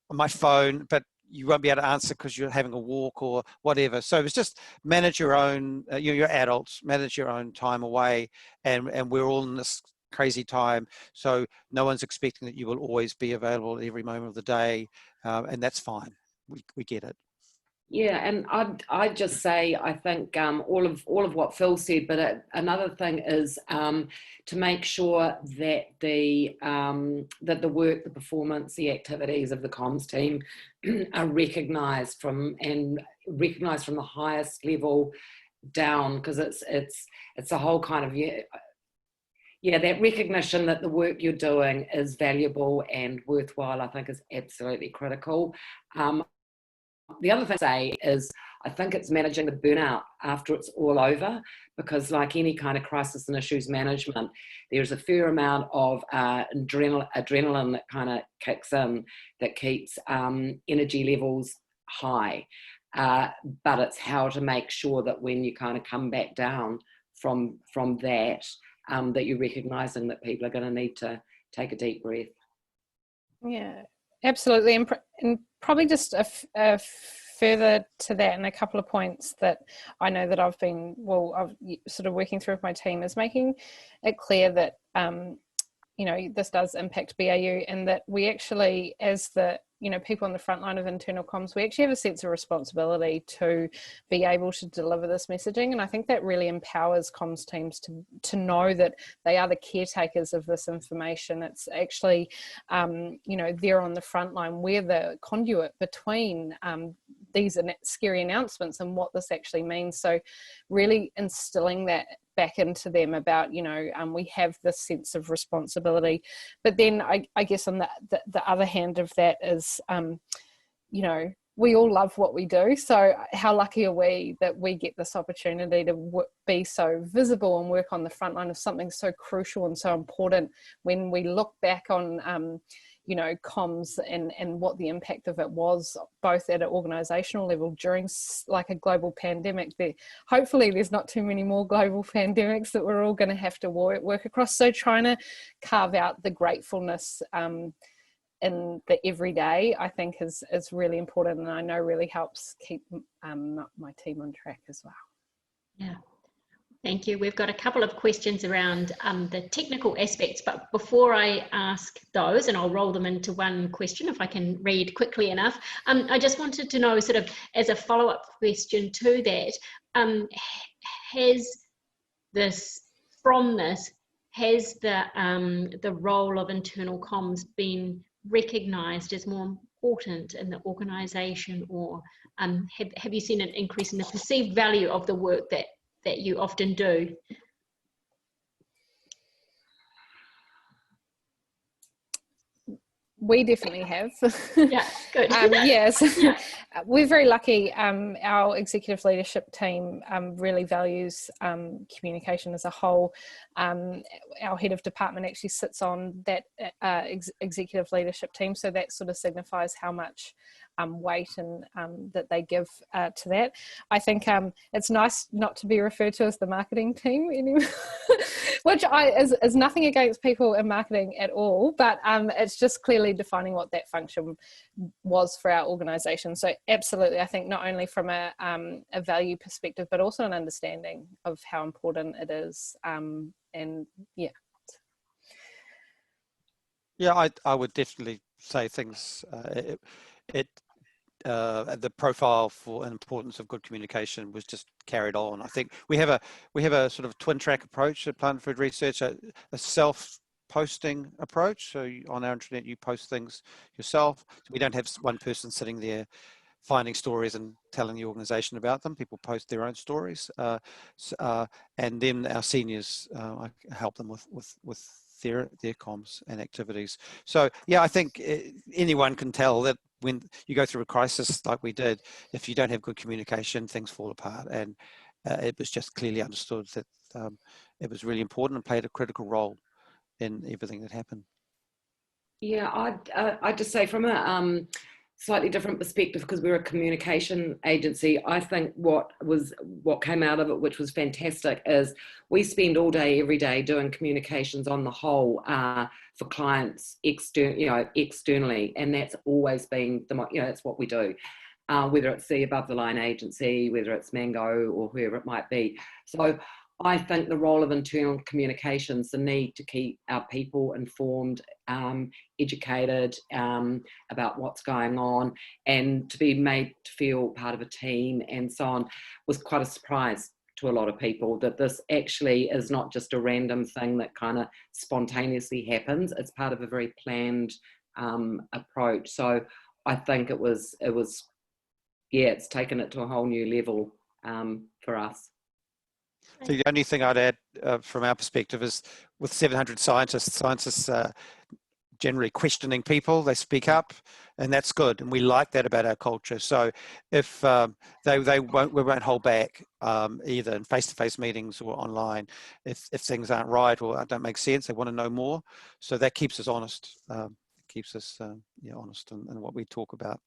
on my phone, but you won't be able to answer because you're having a walk or whatever. So it's just manage your own, you're adults, manage your own time away. And we're all in this crazy time. So no one's expecting that you will always be available at every moment of the day. And that's fine. We get it. Yeah, and I'd just say, I think all of what Phil said, but another thing is to make sure that the work, the performance, the activities of the comms team are recognised from the highest level down, because it's a whole kind of that recognition that the work you're doing is valuable and worthwhile, I think, is absolutely critical. The other thing to say is, I think it's managing the burnout after it's all over, because like any kind of crisis and issues management, there's a fair amount of adrenaline that kind of kicks in that keeps energy levels high. But it's how to make sure that when you kind of come back down from that, that you're recognising that people are going to need to take a deep breath. Yeah, absolutely. And probably just a further to that, and a couple of points that I know that I've sort of working through with my team, is making it clear that, this does impact BAU, and that we actually, as the, people on the front line of internal comms, we actually have a sense of responsibility to be able to deliver this messaging. And I think that really empowers comms teams to know that they are the caretakers of this information. It's actually, they're on the front line. We're the conduit between these scary announcements and what this actually means. So really instilling that back into them about, we have this sense of responsibility. But then I guess on the other hand of that is, we all love what we do. So how lucky are we that we get this opportunity to be so visible and work on the front line of something so crucial and so important. When we look back on, comms and what the impact of it was, both at an organisational level during like a global pandemic. Hopefully there's not too many more global pandemics that we're all going to have to work across. So trying to carve out the gratefulness in the everyday, I think is really important, and I know really helps keep my team on track as well. Yeah. Thank you. We've got a couple of questions around the technical aspects, but before I ask those, and I'll roll them into one question if I can read quickly enough, I just wanted to know, sort of as a follow-up question to that, has the role of internal comms been recognised as more important in the organisation, or have you seen an increase in the perceived value of the work that you often do? We definitely have. Yeah, good. Yes, we're very lucky. Our executive leadership team really values communication as a whole. Our head of department actually sits on that executive leadership team, so that sort of signifies how much weight and that they give to that. I think it's nice not to be referred to as the marketing team anymore, which is nothing against people in marketing at all, but it's just clearly defining what that function was for our organisation. So absolutely, I think not only from a value perspective, but also an understanding of how important it is. And yeah. Yeah, I would definitely say things, the profile for an importance of good communication was just carried on. I think we have a sort of twin track approach at Plant Food Research, a self-posting approach. So on our internet, you post things yourself. So we don't have one person sitting there finding stories and telling the organisation about them. People post their own stories, and then our seniors help them with their comms and activities. So yeah, I think anyone can tell that when you go through a crisis like we did, if you don't have good communication, things fall apart. And it was just clearly understood that it was really important and played a critical role in everything that happened. Yeah, I'd just say from a slightly different perspective, because we're a communication agency, I think what came out of it, which was fantastic, is we spend all day, every day doing communications on the whole for clients externally, and that's always been that's what we do. Whether it's the above the line agency, whether it's Mango or whoever it might be. So I think the role of internal communications, the need to keep our people informed, educated about what's going on, and to be made to feel part of a team and so on, was quite a surprise to a lot of people, that this actually is not just a random thing that kind of spontaneously happens. It's part of a very planned approach. So I think it's taken it to a whole new level for us. So the only thing I'd add from our perspective is, with 700 scientists generally questioning people, they speak up, and that's good, and we like that about our culture. So if we won't hold back either in face-to-face meetings or online if things aren't right or don't make sense. They want to know more, so that keeps us honest. Keeps us honest in what we talk about.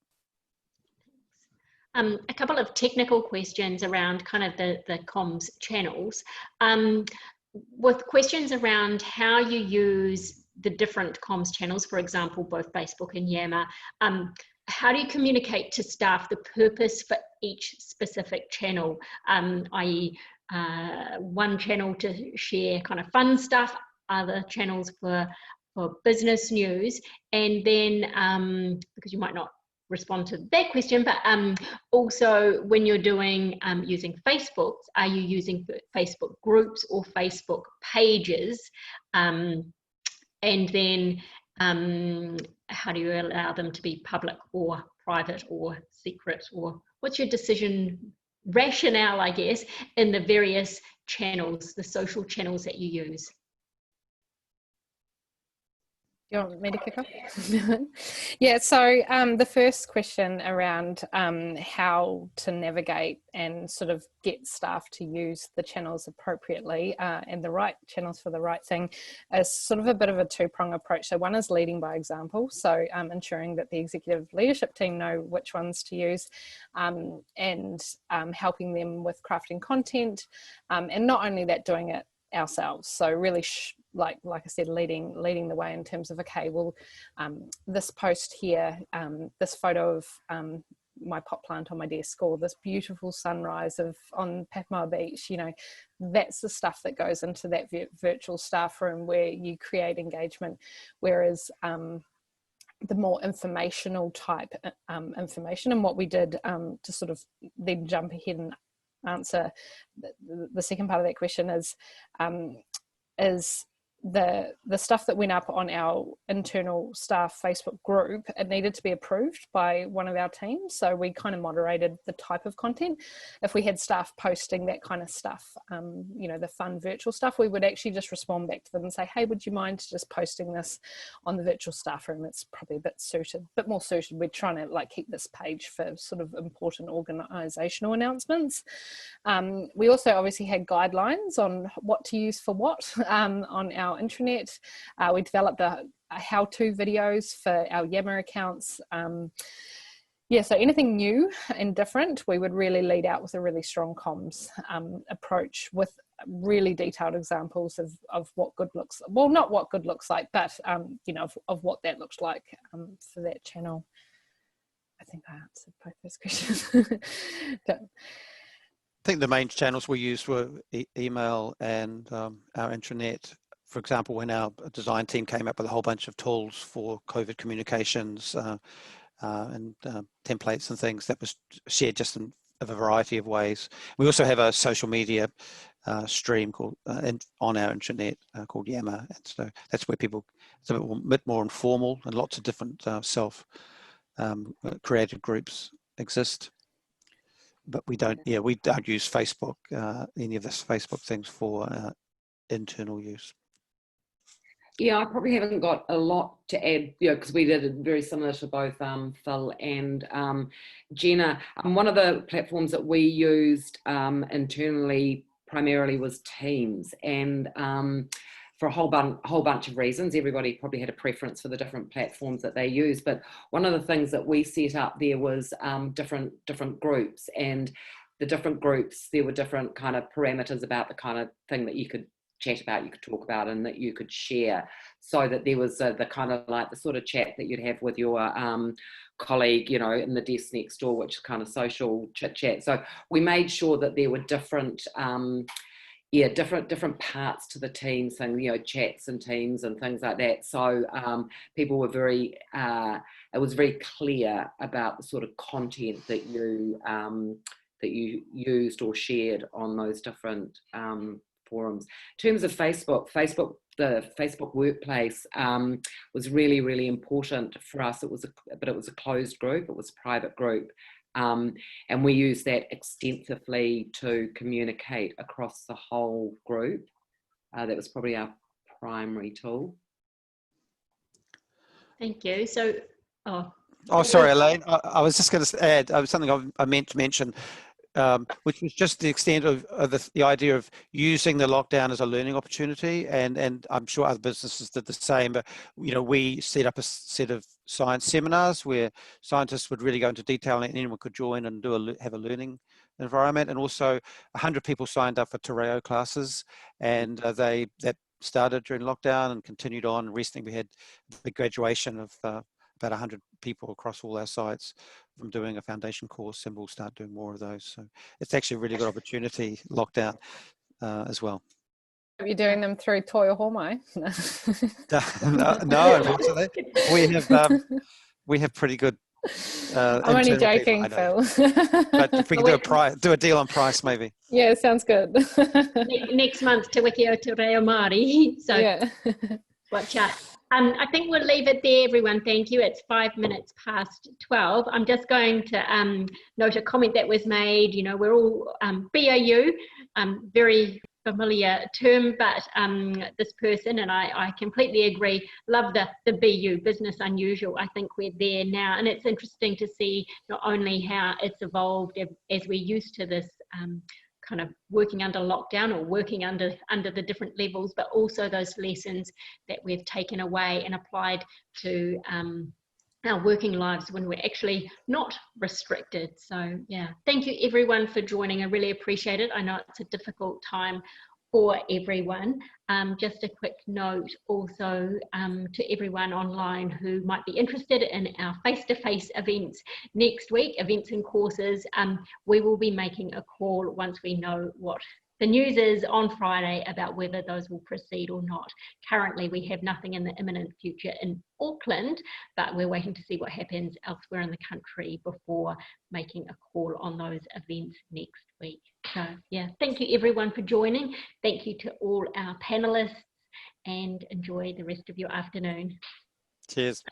A couple of technical questions around kind of the comms channels. With questions around how you use the different comms channels, for example, both Facebook and Yammer, how do you communicate to staff the purpose for each specific channel, i.e. One channel to share kind of fun stuff, other channels for business news, and then, because you might not respond to that question, but also when you're doing using Facebook, are you using Facebook groups or Facebook pages, and then how do you allow them to be public or private or secret, or what's your decision rationale, I guess, in the various channels, the social channels that you use? You want me to kick off? Yeah, so the first question around how to navigate and sort of get staff to use the channels appropriately and the right channels for the right thing is sort of a bit of a two-prong approach. So one is leading by example, so ensuring that the executive leadership team know which ones to use, and helping them with crafting content, and not only that, doing it ourselves. So really like I said, leading the way in terms of, okay, well, this post here, this photo of my pot plant on my desk, or this beautiful sunrise on Papamoa Beach, that's the stuff that goes into that virtual staff room where you create engagement. Whereas the more informational type information, and what we did to sort of then jump ahead and answer the second part of that question is the stuff that went up on our internal staff Facebook group, it needed to be approved by one of our teams. So we kind of moderated the type of content. If we had staff posting that kind of stuff, you know, the fun virtual stuff, we would actually just respond back to them and say, hey, would you mind just posting this on the virtual staff room? It's probably a bit more suited. We're trying to like keep this page for sort of important organisational announcements. We also obviously had guidelines on what to use for what on our intranet. We developed a how-to videos for our Yammer accounts. Yeah, so anything new and different, we would really lead out with a really strong comms approach with really detailed examples of what good looks, well, not what good looks like, but you know, of what that looks like for that channel. I think I answered both those questions. I think the main channels we used were email and our intranet. For example, when our design team came up with a whole bunch of tools for COVID communications and templates and things, that was shared just in a variety of ways. We also have a social media stream called on our intranet called Yammer, and so that's where people, it's a bit more informal, and lots of different self created groups exist. But we don't, we don't use Facebook, any of this Facebook things for internal use. Yeah, I probably haven't got a lot to add, because we did it very similar to both Phil and Jenna. One of the platforms that we used internally primarily was Teams, and for a whole bunch of reasons. Everybody probably had a preference for the different platforms that they use, but one of the things that we set up there was different groups, and the different groups, there were different kind of parameters about the kind of thing that you could chat about, you could talk about, and that you could share, so that there was the kind of like the sort of chat that you'd have with your colleague, you know, in the desk next door, which is kind of social chit chat. So we made sure that there were different different parts to the Teams thing, you know, chats and Teams and things like that. So people were very, it was very clear about the sort of content that you used or shared on those different forums. In terms of Facebook, the Facebook Workplace was really, really important for us. But it was a closed group, it was a private group. And we use that extensively to communicate across the whole group. That was probably our primary tool. Thank you. So, sorry, Elaine. I was just going to add something I meant to mention, which was just the extent of the idea of using the lockdown as a learning opportunity, and I'm sure other businesses did the same. But you know, we set up a set of science seminars where scientists would really go into detail, and anyone could join and have a learning environment. And also 100 people signed up for Te Reo classes, and that started during lockdown and continued on. Recently we had the graduation of about 100 people across all our sites from doing a foundation course, and we'll start doing more of those. So it's actually a really good opportunity, lockdown, as well. You're doing them through Ohomai? No, unfortunately. We have pretty good I'm only joking, Phil. But if we can do a deal on price, maybe. Yeah, sounds good. Next month, Te Wiki o Te Reo Māori. So yeah. Watch out. I think we'll leave it there, everyone. Thank you. It's 5 minutes past 12. I'm just going to note a comment that was made. You know, we're all BAU, very familiar term, but this person, and I completely agree, love the BU, business unusual. I think we're there now, and it's interesting to see not only how it's evolved as we're used to this kind of working under lockdown or working under the different levels, but also those lessons that we've taken away and applied to our working lives when we're actually not restricted. So yeah, thank you everyone for joining. I really appreciate it. I know it's a difficult time for everyone. Just a quick note also to everyone online who might be interested in our face-to-face events next week, events and courses. We will be making a call once we know what the news is on Friday about whether those will proceed or not. Currently, we have nothing in the imminent future in Auckland, but we're waiting to see what happens elsewhere in the country before making a call on those events next week. So yeah, thank you everyone for joining. Thank you to all our panelists and enjoy the rest of your afternoon. Cheers.